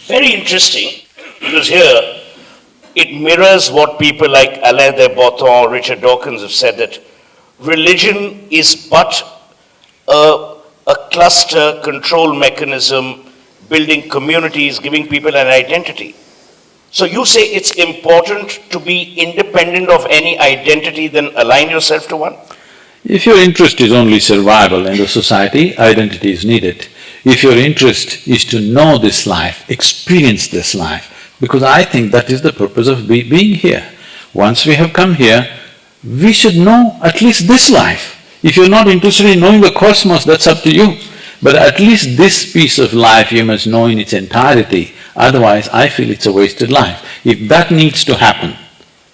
Very interesting, because here it mirrors what people like Alain de Botton or Richard Dawkins have said, that religion is but a cluster control mechanism, building communities, giving people an identity. So you say it's important to be independent of any identity, then align yourself to one? If your interest is only survival in the society, identity is needed. If your interest is to know this life, experience this life, because I think that is the purpose of being here. Once we have come here, we should know at least this life. If you're not interested in knowing the cosmos, that's up to you. But at least this piece of life you must know in its entirety, otherwise I feel it's a wasted life. If that needs to happen,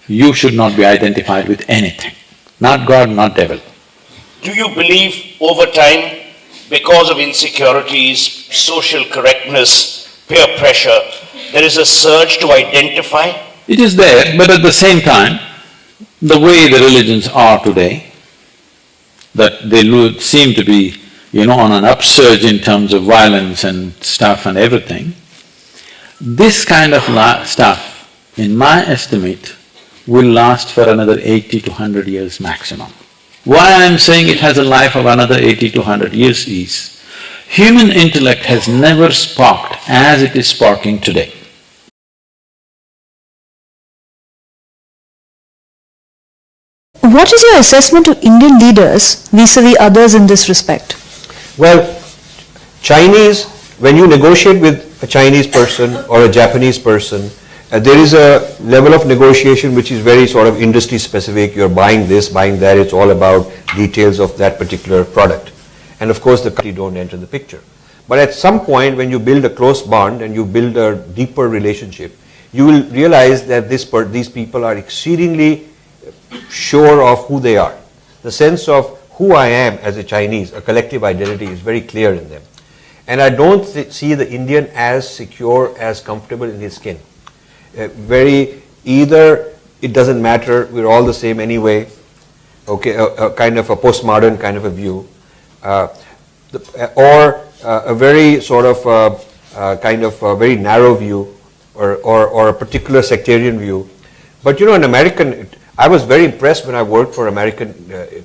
you should not be identified with anything, not God, not devil. Do you believe over time, because of insecurities, social correctness, peer pressure, there is a surge to identify? It is there, but at the same time, the way the religions are today, that they seem to be, on an upsurge in terms of violence and stuff and everything, this kind of stuff, in my estimate, will last for another 80 to 100 years maximum. Why I am saying it has a life of another 80 to 100 years is, human intellect has never sparked as it is sparking today. What is your assessment of Indian leaders vis-a-vis others in this respect? Well, Chinese, when you negotiate with a Chinese person or a Japanese person, there is a level of negotiation which is very sort of industry specific. You're buying this, buying that, it's all about details of that particular product. And of course the country don't enter the picture. But at some point when you build a close bond and you build a deeper relationship, you will realize that these people are exceedingly sure of who they are. The sense of who I am as a Chinese, a collective identity, is very clear in them. And I don't see the Indian as secure, as comfortable in his skin. Either it doesn't matter, we're all the same anyway, okay, a kind of a postmodern kind of a view, or a very sort of kind of a very narrow view, or a particular sectarian view. But an American, I was very impressed when I worked for American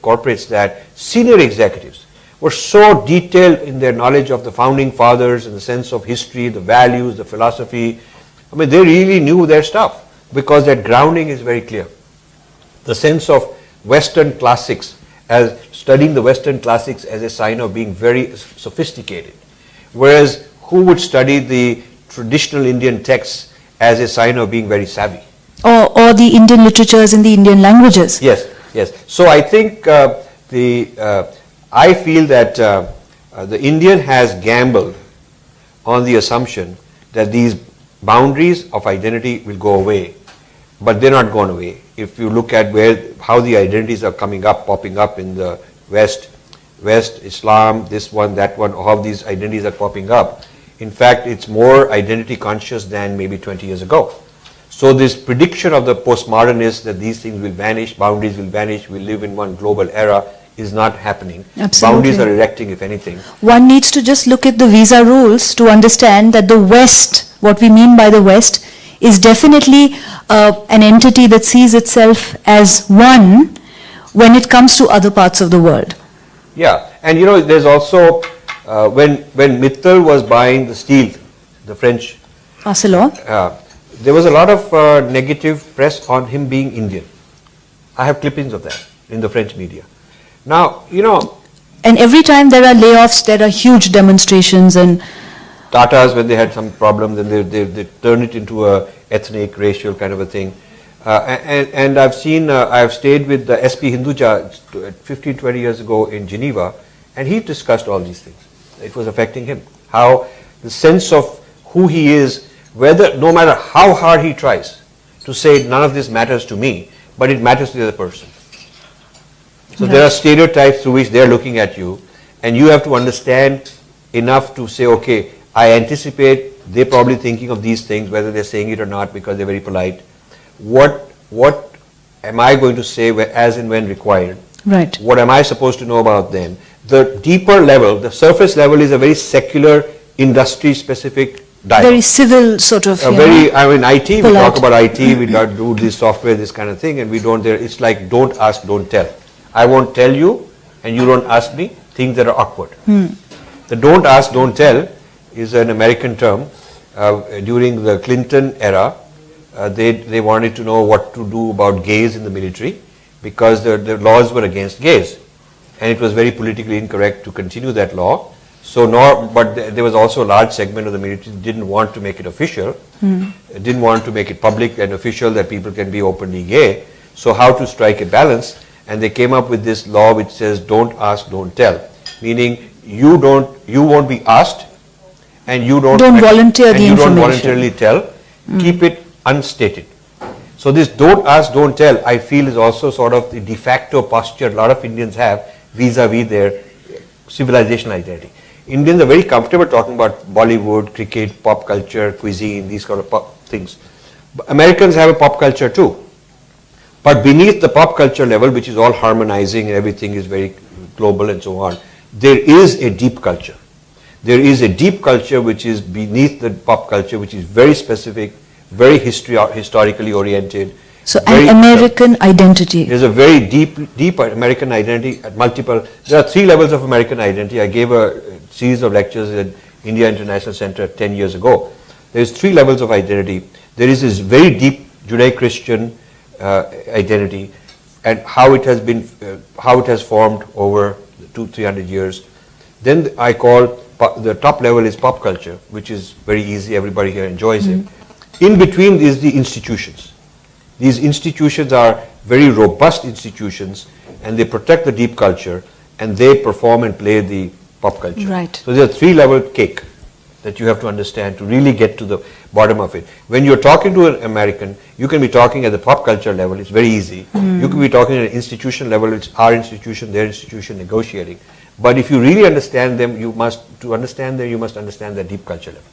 corporates that senior executives were so detailed in their knowledge of the founding fathers, in the sense of history, the values, the philosophy. I mean, they really knew their stuff because that grounding is very clear. The sense of Western classics, as studying the Western classics as a sign of being very sophisticated, whereas who would study the traditional Indian texts as a sign of being very savvy? Or the Indian literatures in the Indian languages. Yes, yes. So I think I feel that the Indian has gambled on the assumption that these boundaries of identity will go away, but they're not going away. If you look at how the identities are popping up in the West, Islam, this one, that one, how these identities are popping up. In fact, it's more identity conscious than maybe 20 years ago. So this prediction of the postmodernists that these things will vanish, boundaries will vanish, we'll live in one global era, is not happening. Absolutely. Boundaries are erecting, if anything. One needs to just look at the visa rules to understand that the West, what we mean by the West, is definitely an entity that sees itself as one when it comes to other parts of the world. Yeah, and there's also, when Mittal was buying the steel, the French, Arcelor. there was a lot of negative press on him being Indian. I have clippings of that in the French media. Now, and every time there are layoffs, there are huge demonstrations and Tatas, when they had some problems, then they turn it into a ethnic, racial kind of a thing. And I've stayed with the SP Hinduja 15, 20 years ago in Geneva, and he discussed all these things. It was affecting him. How the sense of who he is, no matter how hard he tries to say none of this matters to me, but it matters to the other person. So there are stereotypes through which they're looking at you, and you have to understand enough to say, okay, I anticipate they're probably thinking of these things, whether they're saying it or not because they're very polite. What am I going to say as and when required? Right. What am I supposed to know about them? The deeper level, the surface level, is a very secular, industry-specific dialogue. Very civil sort of, I mean, IT, we polite. talk about IT, we do this software, this kind of thing, and we don't, it's like don't ask, don't tell. I won't tell you, and you don't ask me, things that are awkward. The don't ask, don't tell is an American term. During the Clinton era, they wanted to know what to do about gays in the military because the laws were against gays. And it was very politically incorrect to continue that law. But there was also a large segment of the military that didn't want to make it official, didn't want to make it public and official that people can be openly gay. So how to strike a balance? And they came up with this law which says don't ask, don't tell. Meaning you won't be asked and you don't volunteer the you information. don't voluntarily tell. Keep it unstated. So this don't ask, don't tell, I feel is also sort of the de facto posture a lot of Indians have vis-a-vis their civilizational identity. Indians are very comfortable talking about Bollywood, cricket, pop culture, cuisine, these kind of pop things. But Americans have a pop culture too. But beneath the pop culture level, which is all harmonizing and everything is very global and so on, there is a deep culture. There is a deep culture which is beneath the pop culture, which is very specific, very historically oriented. So an American identity. There's a very deep American identity at multiple. There are 3 levels of American identity. I gave a series of lectures at India International Center 10 years ago. There's 3 levels of identity. There is this very deep Judeo-Christian identity, and how it has formed over 200-300 years. Then I call the top level is pop culture, which is very easy. Everybody here enjoys it. In between is the institutions. These institutions are very robust institutions, and they protect the deep culture, and they perform and play the pop culture. Right. So there's a 3-level cake that you have to understand to really get to the bottom of it. When you're talking to an American, you can be talking at the pop culture level, it's very easy. You can be talking at an institution level, it's our institution, their institution, negotiating. But if you really understand them, you must understand their deep culture level.